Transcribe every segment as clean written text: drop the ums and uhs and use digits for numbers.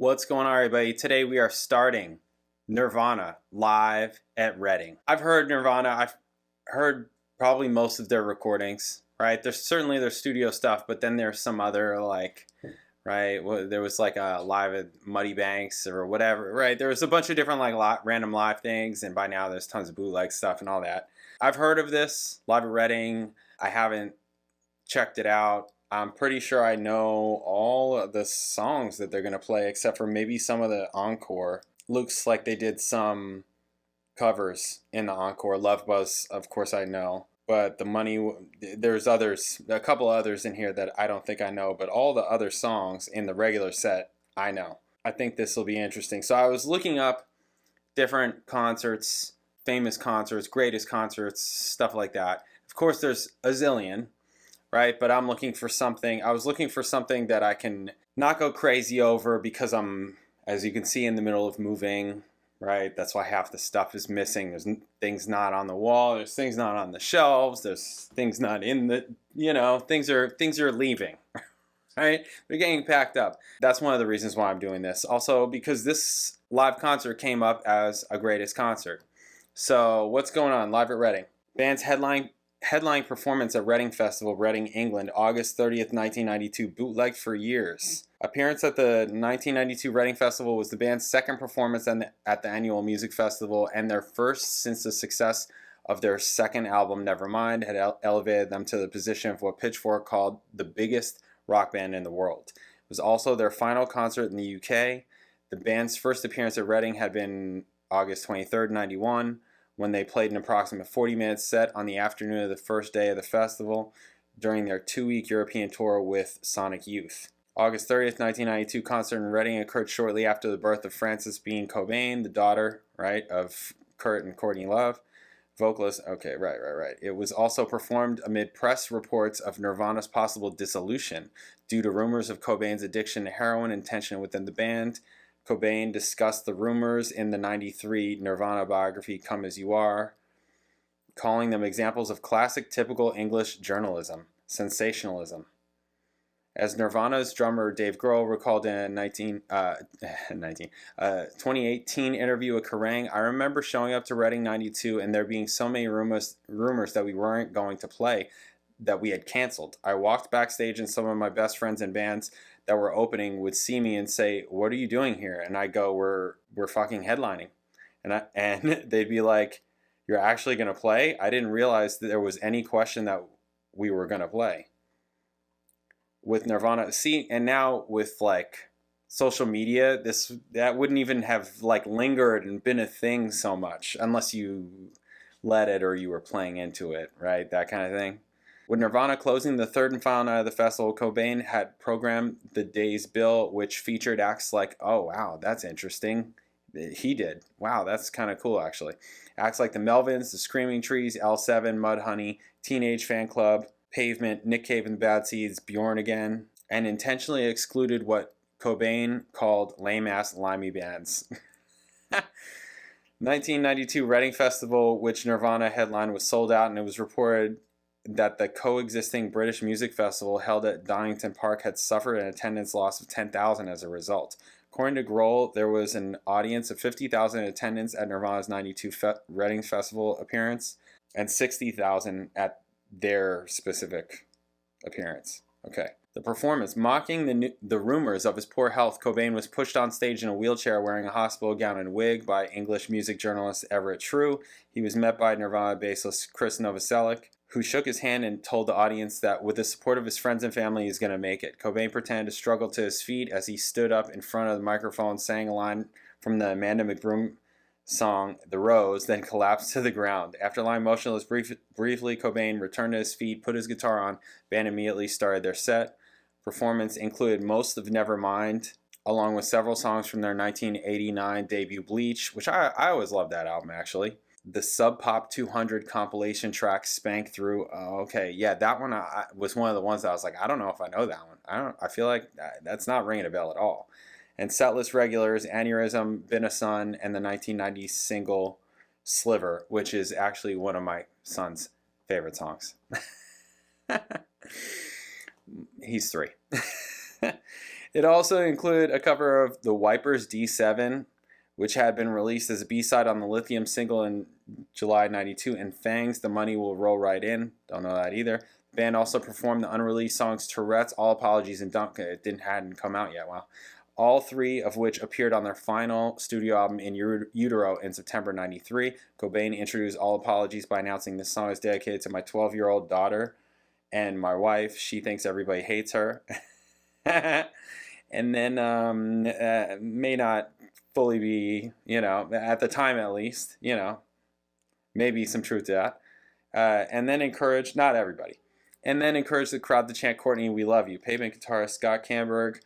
What's going on, everybody? Today we are starting Nirvana live at Reading. I've heard Nirvana. I've heard probably most of their recordings, right? There's certainly their studio stuff, but then there's some other right? There was like a live at Muddy Banks or whatever, right? There was a bunch of different random live things, and by now there's tons of bootleg stuff and all that. I've heard of this live at Reading. I haven't checked it out. I'm pretty sure I know all of the songs that they're going to play, except for maybe some of the encore. Looks like they did some covers in the encore. Love Buzz, of course, I know. But the money, there's others, a couple others in here that I don't think I know. But all the other songs in the regular set, I know. I think this will be interesting. So I was looking up different concerts, famous concerts, greatest concerts, stuff like that. Of course, there's a zillion. Right, but I was looking for something that I can not go crazy over because I'm, as you can see, in the middle of moving, right? That's why half the stuff is missing. There's things not on the wall, there's things not on the shelves, there's things not in the, things are leaving, right? They're getting packed up. That's one of the reasons why I'm doing this. Also, because this live concert came up as a greatest concert. So what's going on? Live at Reading. Band's headline performance at Reading Festival, Reading, England, August 30th, 1992, bootlegged for years. Appearance at the 1992 Reading Festival was the band's second performance at the annual music festival, and their first since the success of their second album, Nevermind, had elevated them to the position of what Pitchfork called the biggest rock band in the world. It was also their final concert in the UK. The band's first appearance at Reading had been August 23rd, 91, when they played an approximate 40-minute set on the afternoon of the first day of the festival during their 2-week European tour with Sonic Youth. August 30th, 1992 concert in Reading occurred shortly after the birth of Frances Bean Cobain, the daughter, right, of Kurt and Courtney Love, vocalist. Okay, right. It was also performed amid press reports of Nirvana's possible dissolution due to rumors of Cobain's addiction to heroin and tension within the band. Cobain discussed the rumors in the 93 Nirvana biography, Come As You Are, calling them examples of classic typical English journalism, sensationalism. As Nirvana's drummer Dave Grohl recalled in a 2018 interview with Kerrang, I remember showing up to Reading 92 and there being so many rumors that we weren't going to play that we had canceled. I walked backstage and some of my best friends in bands that were opening would see me and say, "What are you doing here?" And I go, "We're fucking headlining." And they'd be like, "You're actually going to play?" I didn't realize that there was any question that we were going to play. With Nirvana, see, and now with social media, that wouldn't even have lingered and been a thing so much unless you let it or you were playing into it, right? That kind of thing. With Nirvana closing the third and final night of the festival, Cobain had programmed the day's bill, which featured acts like, oh, wow, that's interesting. He did. Wow, that's kind of cool, actually. Acts like the Melvins, the Screaming Trees, L7, Mudhoney, Teenage Fan Club, Pavement, Nick Cave and the Bad Seeds, Bjorn Again, and intentionally excluded what Cobain called lame-ass limey bands. 1992 Reading Festival, which Nirvana headlined, was sold out, and it was reported that the coexisting British Music Festival held at Donington Park had suffered an attendance loss of 10,000 as a result. According to Grohl, there was an audience of 50,000 in attendance at Nirvana's 92 Reading Festival appearance and 60,000 at their specific appearance. Okay. The performance. Mocking the rumors of his poor health, Cobain was pushed on stage in a wheelchair wearing a hospital gown and wig by English music journalist Everett True. He was met by Nirvana bassist Chris Novoselic, who shook his hand and told the audience that with the support of his friends and family, he's going to make it. Cobain pretended to struggle to his feet as he stood up in front of the microphone, sang a line from the Amanda McBroom song, The Rose, then collapsed to the ground. After lying motionless briefly, Cobain returned to his feet, put his guitar on. Band immediately started their set. Performance included most of Nevermind, along with several songs from their 1989 debut Bleach, which I always loved that album, actually. The Sub Pop 200 compilation track Spank Through. Okay, yeah, that one was one of the ones that I was like, I don't know if I know that one. I feel like that's not ringing a bell at all. And Setlist regulars Aneurysm, Been a Son, and the 1990 single Sliver, which is actually one of my son's favorite songs. He's 3. It also included a cover of the Wipers D7, which had been released as a B-side on the Lithium single in July 92, and Fangs, The Money Will Roll Right In. Don't know that either. The band also performed the unreleased songs Tourette's, All Apologies, and Dunk. It hadn't come out yet. Wow. All three of which appeared on their final studio album In Utero in September 93. Cobain introduced All Apologies by announcing this song is dedicated to my 12-year-old daughter and my wife. She thinks everybody hates her. And then may not fully be, at the time at least, maybe some truth to that. And then encouraged, not everybody, and then encouraged the crowd to chant Courtney, we love you. Pavement guitarist Scott Camberg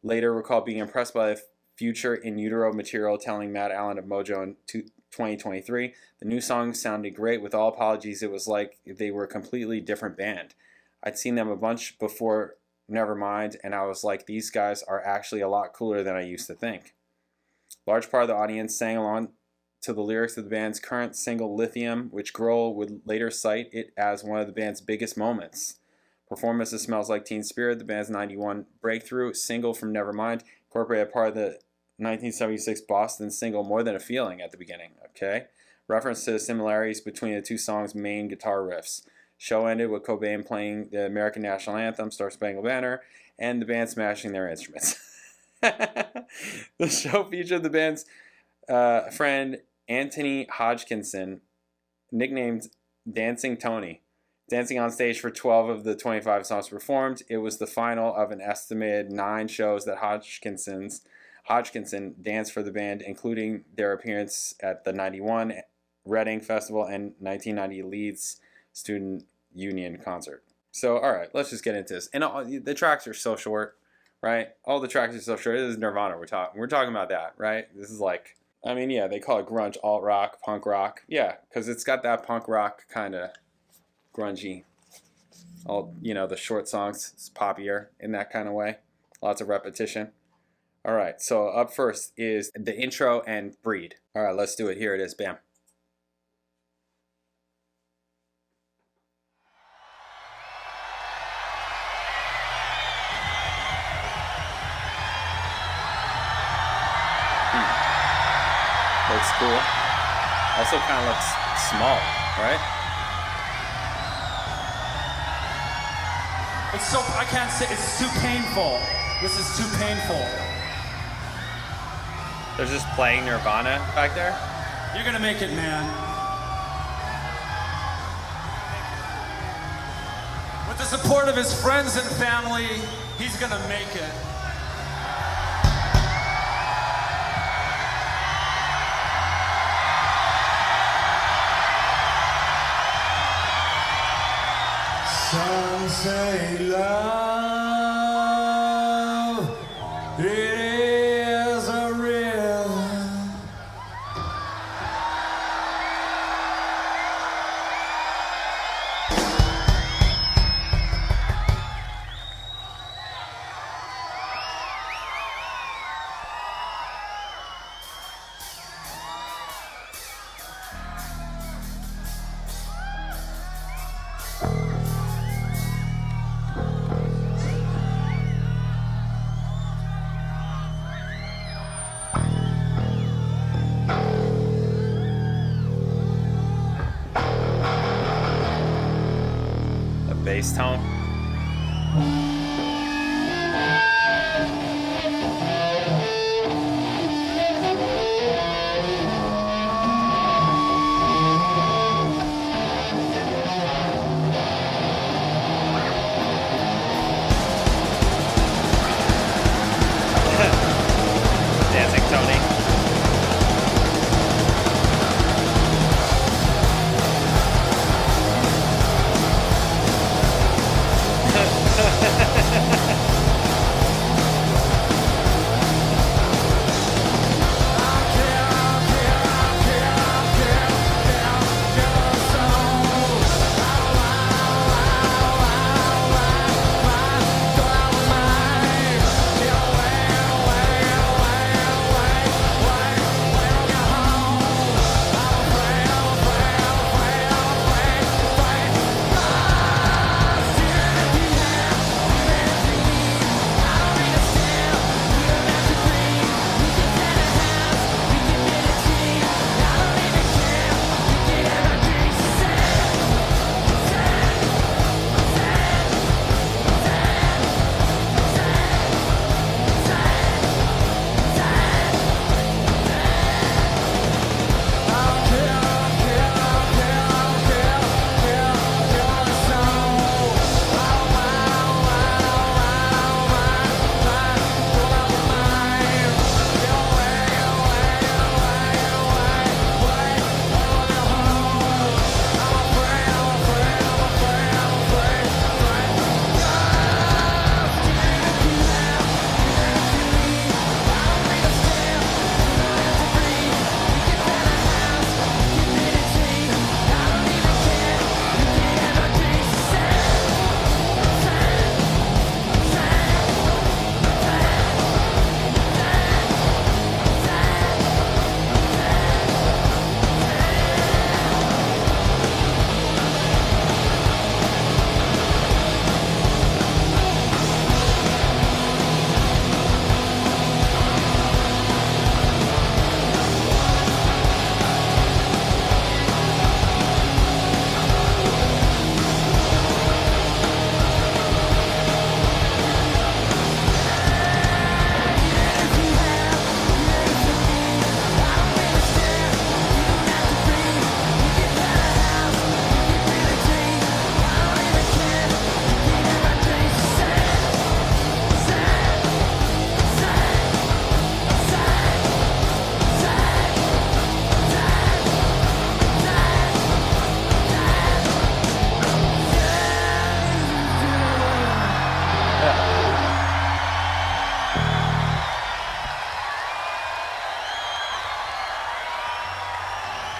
later recalled being impressed by the future In Utero material, telling Matt Allen of Mojo in 2023, the new songs sounded great. With All Apologies, it was like they were a completely different band. I'd seen them a bunch before Nevermind, and I was like, these guys are actually a lot cooler than I used to think. Large part of the audience sang along to the lyrics of the band's current single Lithium, which Grohl would later cite it as one of the band's biggest moments. Performance of Smells Like Teen Spirit, the band's 91 breakthrough single from Nevermind, incorporated part of the 1976 Boston single More Than a Feeling at the beginning. Okay, reference to the similarities between the two songs' main guitar riffs. Show ended with Cobain playing the American National Anthem, Star Spangled Banner, and the band smashing their instruments. The show featured the band's friend Anthony Hodgkinson, nicknamed Dancing Tony, dancing on stage for 12 of the 25 songs performed. It was the final of an estimated 9 shows that Hodgkinson danced for the band, including their appearance at the 91 Reading Festival and 1990 Leeds Student Union concert. So, all right, let's just get into this. And the tracks are so short, right? All the tracks are so short. This is Nirvana we're talking about that, right? This is like, I mean, yeah, they call it grunge, alt rock, punk rock. Yeah, because it's got that punk rock kind of grungy. All, the short songs, it's poppier in that kind of way. Lots of repetition. All right, so up first is the intro and Breed. All right, let's do it. Here it is. Bam. Looks cool. Also kind of looks small, right? I can't say, it's too painful. This is too painful. They're just playing Nirvana back there? You're gonna make it, man. With the support of his friends and family, he's gonna make it. Some say love, it is a rhythm. Bass tone. Dancing Tony. Ha ha ha.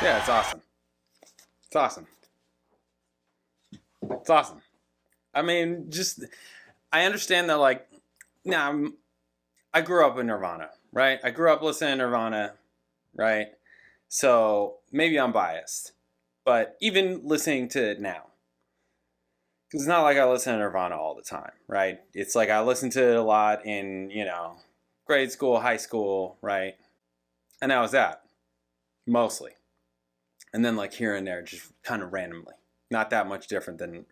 Yeah, it's awesome. It's awesome. It's awesome. I mean, just, I understand that, like, now, I grew up in Nirvana, right? I grew up listening to Nirvana, right? So maybe I'm biased. But even listening to it now, because it's not like I listen to Nirvana all the time, right? It's like I listened to it a lot in, grade school, high school, right? And that was that, mostly. And then like here and there, just kind of randomly. Not that much different than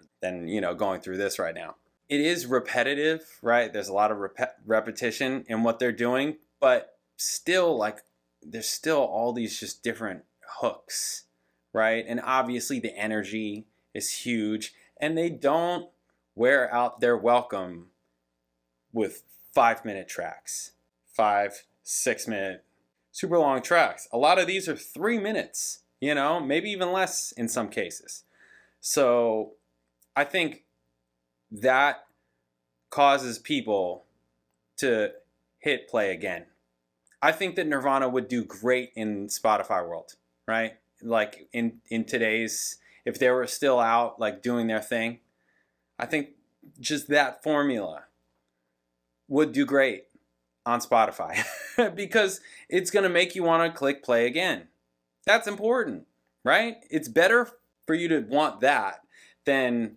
going through this right now. It is repetitive, right? There's a lot of repetition in what they're doing, but still, like, there's still all these just different hooks, right? And obviously the energy is huge, and they don't wear out their welcome with 5-minute tracks, 5-6-minute, super long tracks. A lot of these are 3 minutes, maybe even less in some cases. So I think that causes people to hit play again. I think that Nirvana would do great in Spotify world, right? Like in today's, if they were still out, like doing their thing, I think just that formula would do great on Spotify because it's going to make you want to click play again. That's important, right? It's better for you to want that than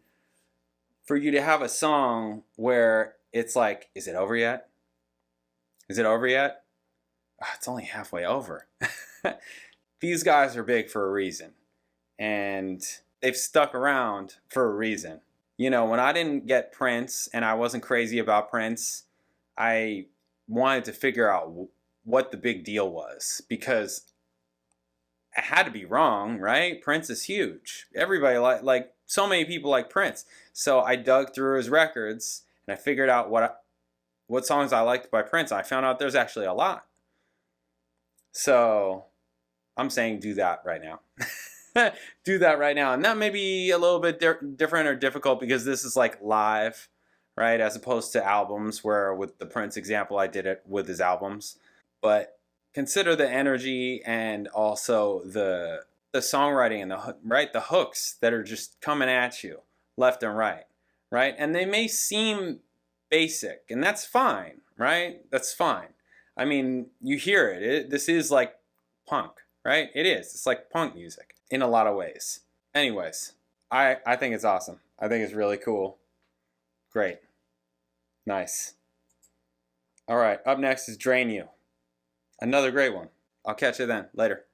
for you to have a song where it's like, is it over yet? Is it over yet? Oh, it's only halfway over. These guys are big for a reason. And they've stuck around for a reason. When I didn't get Prince and I wasn't crazy about Prince, I wanted to figure out what the big deal was. Because I had to be wrong, right? Prince is huge. Everybody like so many people like Prince. So I dug through his records and I figured out what songs I liked by Prince. I found out there's actually a lot. So I'm saying do that right now. Do that right now. And that may be a little bit different or difficult because this is like live, right? As opposed to albums where with the Prince example, I did it with his albums. But consider the energy and also the songwriting and the hooks that are just coming at you left and right? And they may seem basic, and that's fine, right? That's fine. I mean, you hear it. This is like punk, right? It is. It's like punk music in a lot of ways. Anyways, I think it's awesome. I think it's really cool. Great. Nice. All right, up next is Drain You. Another great one. I'll catch you then. Later.